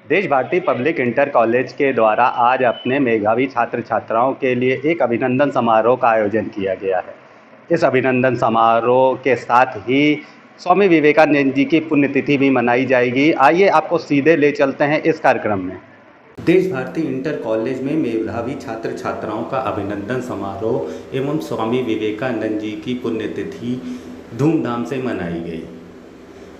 देश Bharati public inter college के द्वारा आज अपने मेधावी छात्र छात्राओं के लिए एक अभिनंदन समारोह का आयोजन किया गया है। इस अभिनंदन समारोह के साथ ही स्वामी विवेकानंद जी की पुण्यतिथि भी मनाई जाएगी। आइए आपको सीधे ले चलते हैं इस कार्यक्रम में। देश भारती इंटर कॉलेज में मेधावी छात्र छात्राओं का अभिनंदन समारोह एवं स्वामी विवेकानंद जी की पुण्यतिथि धूमधाम से मनाई गई।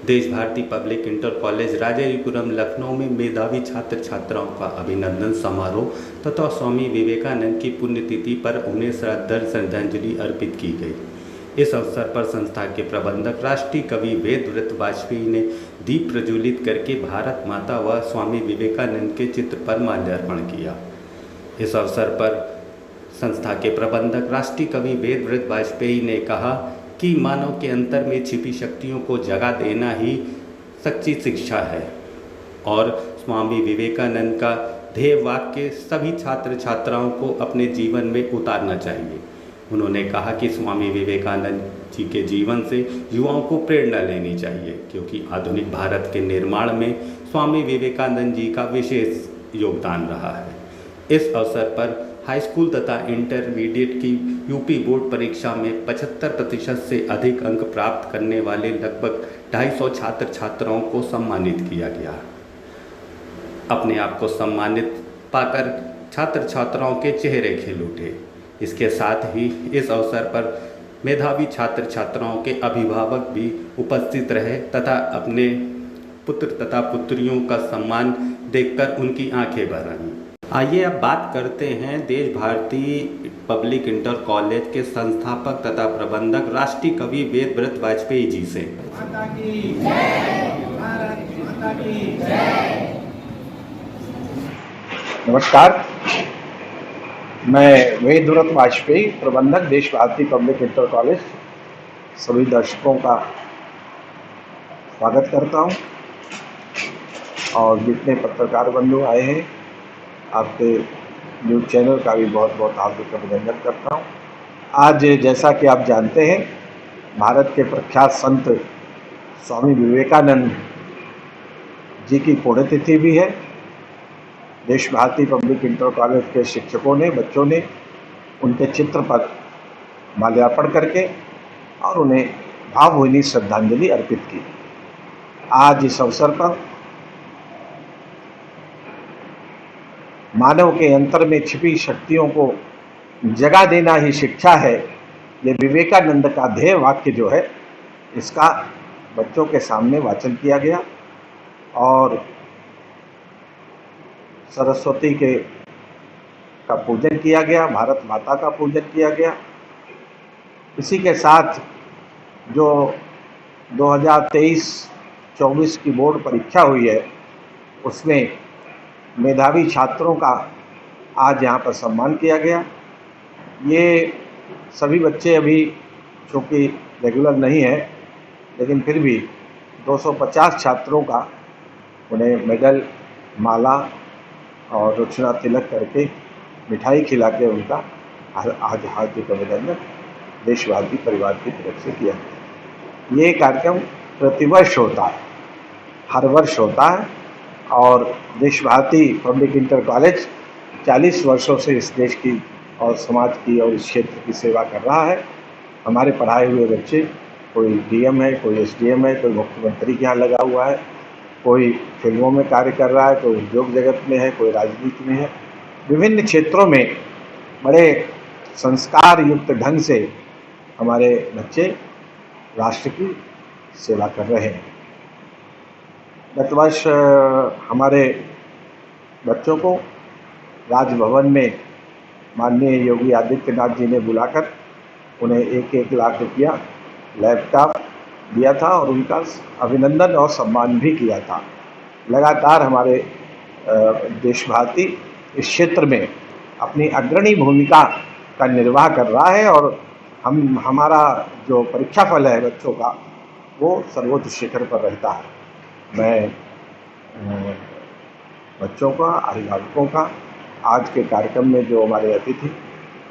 Desh Bharati public inter college Rajajipuram Lucknow में मेधावी छात्र छात्राओं का अभिनंदन समारोह तथा स्वामी विवेकानंद की पुण्यतिथि पर उन्हें श्रद्धांजलि अर्पित की गई। इस अवसर पर संस्था के प्रबंधक राष्ट्रीय कवि वेदव्रत वाजपेयी ने दीप प्रज्वलित करके भारत माता व स्वामी विवेकानंद के चित्र पर माल्यार्पण किया। इस अवसर पर संस्था के प्रबंधक राष्ट्रीय कवि वेदव्रत वाजपेयी ने कहा कि मानव के अंतर में छिपी शक्तियों को जगा देना ही सच्ची शिक्षा है और स्वामी विवेकानंद का ध्येय वाक्य सभी छात्र छात्राओं को अपने जीवन में उतारना चाहिए। उन्होंने कहा कि स्वामी विवेकानंद जी के जीवन से युवाओं को प्रेरणा लेनी चाहिए, क्योंकि आधुनिक भारत के निर्माण में स्वामी विवेकानंद जी का विशेष योगदान रहा है। इस अवसर पर हाई स्कूल तथा इंटरमीडिएट की यूपी बोर्ड परीक्षा में 75% से अधिक अंक प्राप्त करने वाले लगभग 250 छात्र छात्राओं को सम्मानित किया गया। अपने आप को सम्मानित पाकर छात्र छात्राओं के चेहरे खिल उठे। इसके साथ ही इस अवसर पर मेधावी छात्र छात्राओं के अभिभावक भी उपस्थित रहे तथा अपने पुत्र तथा पुत्रियों का सम्मान देखकर उनकी आंखें भर आईं। आइए अब बात करते हैं देश भारती पब्लिक इंटर कॉलेज के संस्थापक तथा प्रबंधक राष्ट्रीय कवि वेदव्रत वाजपेयी जी से। माता की जय, भारत माता की जय। नमस्कार, मैं वेदव्रत वाजपेयी, प्रबंधक देश भारती पब्लिक इंटर कॉलेज, सभी दर्शकों का स्वागत करता हूं और जितने पत्रकार बंधु आए हैं आपके न्यूज़ चैनल का भी बहुत बहुत हार्दिक अभिनंदन करता हूं। आज जैसा कि आप जानते हैं, भारत के प्रख्यात संत स्वामी विवेकानंद जी की पुण्यतिथि भी है। देश भारती पब्लिक इंटर कॉलेज के शिक्षकों ने, बच्चों ने उनके चित्र पर माल्यार्पण करके और उन्हें भावभीनी श्रद्धांजलि अर्पित की। आज इस अवसर पर मानव के अंतर में छिपी शक्तियों को जगा देना ही शिक्षा है, ये विवेकानंद का ध्येय वाक्य जो है, इसका बच्चों के सामने वाचन किया गया और सरस्वती का पूजन किया गया, भारत माता का पूजन किया गया। इसी के साथ जो 2023-24 की बोर्ड परीक्षा हुई है, उसमें मेधावी छात्रों का आज यहाँ पर सम्मान किया गया। ये सभी बच्चे अभी चूँकि रेगुलर नहीं है, लेकिन फिर भी 250 छात्रों का उन्हें मेडल, माला और दक्षिणा तिलक करके मिठाई खिला के उनका आज हार्दिक अभिनंदन देश भारती परिवार की तरफ से किया गया। ये कार्यक्रम प्रतिवर्ष होता है, हर वर्ष होता है और देश भारती पब्लिक इंटर कॉलेज 40 वर्षों से इस देश की और समाज की और इस क्षेत्र की सेवा कर रहा है। हमारे पढ़ाए हुए बच्चे, कोई डीएम है, कोई एसडीएम है, कोई मुख्यमंत्री के यहाँ लगा हुआ है, कोई फिल्मों में कार्य कर रहा है, कोई उद्योग जगत में है, कोई राजनीति में है। विभिन्न क्षेत्रों में बड़े संस्कार युक्त ढंग से हमारे बच्चे राष्ट्र की सेवा कर रहे हैं। गत वर्ष हमारे बच्चों को राजभवन में माननीय योगी आदित्यनाथ जी ने बुलाकर उन्हें 1-1 लाख रुपया लैपटॉप दिया था और उनका अभिनंदन और सम्मान भी किया था। लगातार हमारे देश भारती इस क्षेत्र में अपनी अग्रणी भूमिका का निर्वाह कर रहा है और हमारा जो परीक्षाफल है बच्चों का, वो सर्वोच्च शिखर पर रहता है। मैं बच्चों का, अभिभावकों का, आज के कार्यक्रम में जो हमारे अतिथि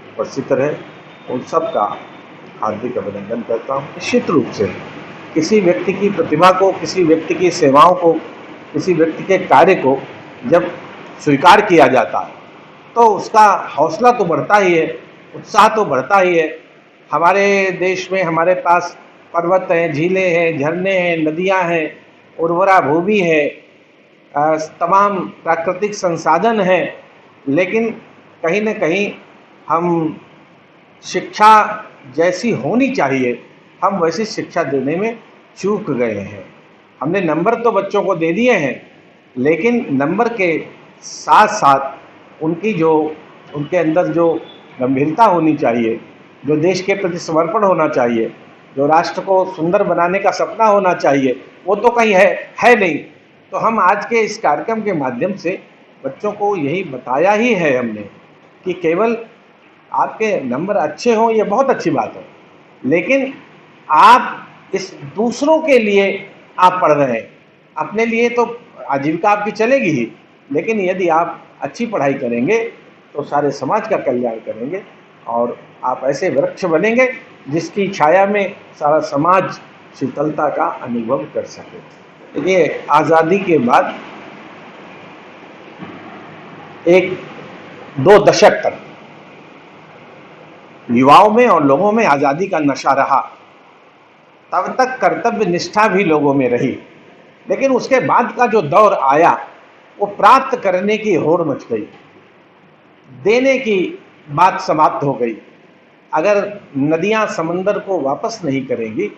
उपस्थित रहे, उन सब का हार्दिक अभिनंदन करता हूँ। निश्चित रूप से किसी व्यक्ति की प्रतिभा को, किसी व्यक्ति की सेवाओं को, किसी व्यक्ति के कार्य को जब स्वीकार किया जाता है तो उसका हौसला तो बढ़ता ही है, उत्साह तो बढ़ता ही है। हमारे देश में हमारे पास पर्वत हैं, झीलें हैं, झरने हैं, नदियां हैं, उर्वरा भूमि है, तमाम प्राकृतिक संसाधन हैं, लेकिन कहीं न कहीं हम शिक्षा जैसी होनी चाहिए, हम वैसी शिक्षा देने में चूक गए हैं। हमने नंबर तो बच्चों को दे दिए हैं, लेकिन नंबर के साथ साथ उनके अंदर जो गंभीरता होनी चाहिए, जो देश के प्रति समर्पण होना चाहिए, जो राष्ट्र को सुंदर बनाने का सपना होना चाहिए, वो तो कहीं है नहीं। तो हम आज के इस कार्यक्रम के माध्यम से बच्चों को यही बताया ही है हमने कि केवल आपके नंबर अच्छे हों ये बहुत अच्छी बात है, लेकिन आप इस दूसरों के लिए आप पढ़ रहे हैं। अपने लिए तो आजीविका आपकी चलेगी ही, लेकिन यदि आप अच्छी पढ़ाई करेंगे तो सारे समाज का कल्याण करेंगे और आप ऐसे वृक्ष बनेंगे जिसकी छाया में सारा समाज शीतलता का अनुभव कर सके। ये आज़ादी के बाद 1-2 दशक तक युवाओं में और लोगों में आज़ादी का नशा रहा। तब तक कर्तव्य निष्ठा भी लोगों में रही, लेकिन उसके बाद का जो दौर आया वो प्राप्त करने की होड़ मच गई, देने की बात समाप्त हो गई। अगर नदियां समंदर को वापस नहीं करेंगी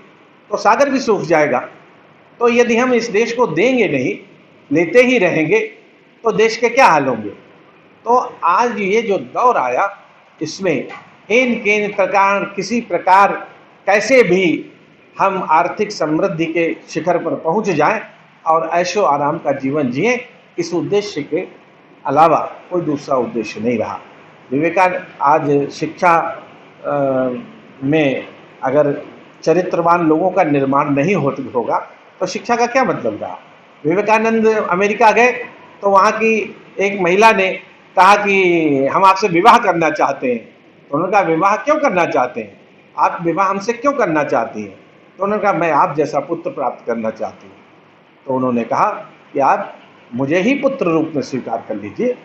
तो सागर भी सूख जाएगा। तो यदि हम इस देश को देंगे नहीं, लेते ही रहेंगे, तो देश के क्या हाल होंगे। तो आज ये जो दौर आया, इसमें किसी प्रकार कैसे भी हम आर्थिक समृद्धि के शिखर पर पहुंच जाएं और ऐशो आराम का जीवन जिएं, इस उद्देश्य के अलावा कोई दूसरा उद्देश्य नहीं रहा। विवेकानंद आज शिक्षा में अगर चरित्रवान लोगों का निर्माण नहीं होगा तो शिक्षा का क्या मतलब रहा। विवेकानंद अमेरिका गए तो वहाँ की एक महिला ने कहा कि हम आपसे विवाह करना चाहते हैं। तो उन्होंने कहा विवाह क्यों करना चाहते हैं, आप विवाह हमसे क्यों करना चाहती हैं। तो उन्होंने कहा मैं आप जैसा पुत्र प्राप्त करना चाहती हूँ। तो उन्होंने कहा कि आप मुझे ही पुत्र रूप में स्वीकार कर लीजिए,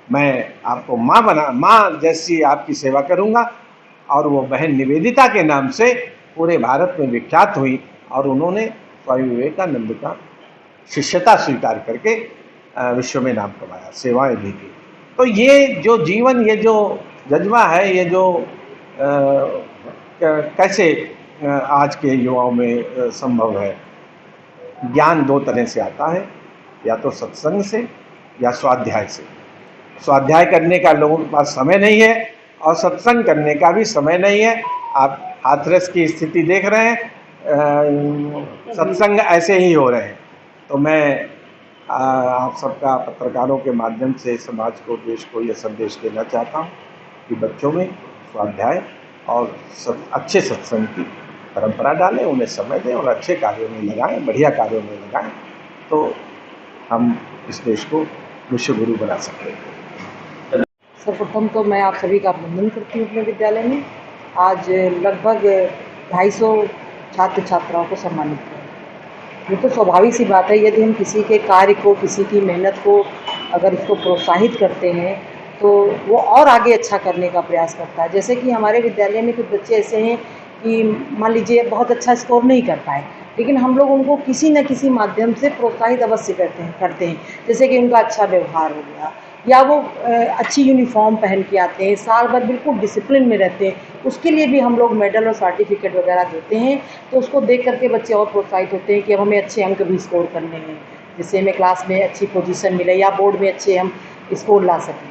मैं आपको माँ जैसी आपकी सेवा करूँगा। और वो बहन निवेदिता के नाम से पूरे भारत में विख्यात हुई और उन्होंने स्वामी विवेकानंद का शिष्यता स्वीकार करके विश्व में नाम कमाया, सेवाएं भी की। तो ये जो जीवन, ये जो जज्बा है, ये जो कैसे आज के युवाओं में संभव है। ज्ञान 2 तरह से आता है, या तो सत्संग से या स्वाध्याय से। स्वाध्याय करने का लोगों के पास समय नहीं है और सत्संग करने का भी समय नहीं है। आप हाथरस की स्थिति देख रहे हैं, सत्संग ऐसे ही हो रहे हैं। तो मैं आप सबका पत्रकारों के माध्यम से समाज को, देश को यह संदेश देना चाहता हूँ कि बच्चों में स्वाध्याय और अच्छे सत्संग की परंपरा डालें, उन्हें समय दें और अच्छे कार्यों में लगाएं, बढ़िया कार्यों में लगाएं, तो हम इस देश को विश्व गुरु बना सकें। सर्वप्रथम तो मैं आप सभी का अभिनंदन करती हूँ अपने विद्यालय में। आज लगभग 250 छात्र छात्राओं को सम्मानित किया। ये तो स्वाभाविक सी बात है, यदि हम किसी के कार्य को, किसी की मेहनत को अगर उसको प्रोत्साहित करते हैं तो वो और आगे अच्छा करने का प्रयास करता है। जैसे कि हमारे विद्यालय में कुछ बच्चे ऐसे हैं कि मान लीजिए बहुत अच्छा स्कोर नहीं कर पाए, लेकिन हम लोग उनको किसी न किसी माध्यम से प्रोत्साहित अवश्य करते हैं। जैसे कि उनका अच्छा व्यवहार हो गया, या वो अच्छी यूनिफॉर्म पहन के आते हैं, साल भर बिल्कुल डिसिप्लिन में रहते हैं, उसके लिए भी हम लोग मेडल और सर्टिफिकेट वगैरह देते हैं। तो उसको देख करके बच्चे और प्रोत्साहित होते हैं कि अब हमें अच्छे अंक भी स्कोर करने हैं, जिससे हमें क्लास में अच्छी पोजीशन मिले या बोर्ड में अच्छे हम स्कोर ला सकें।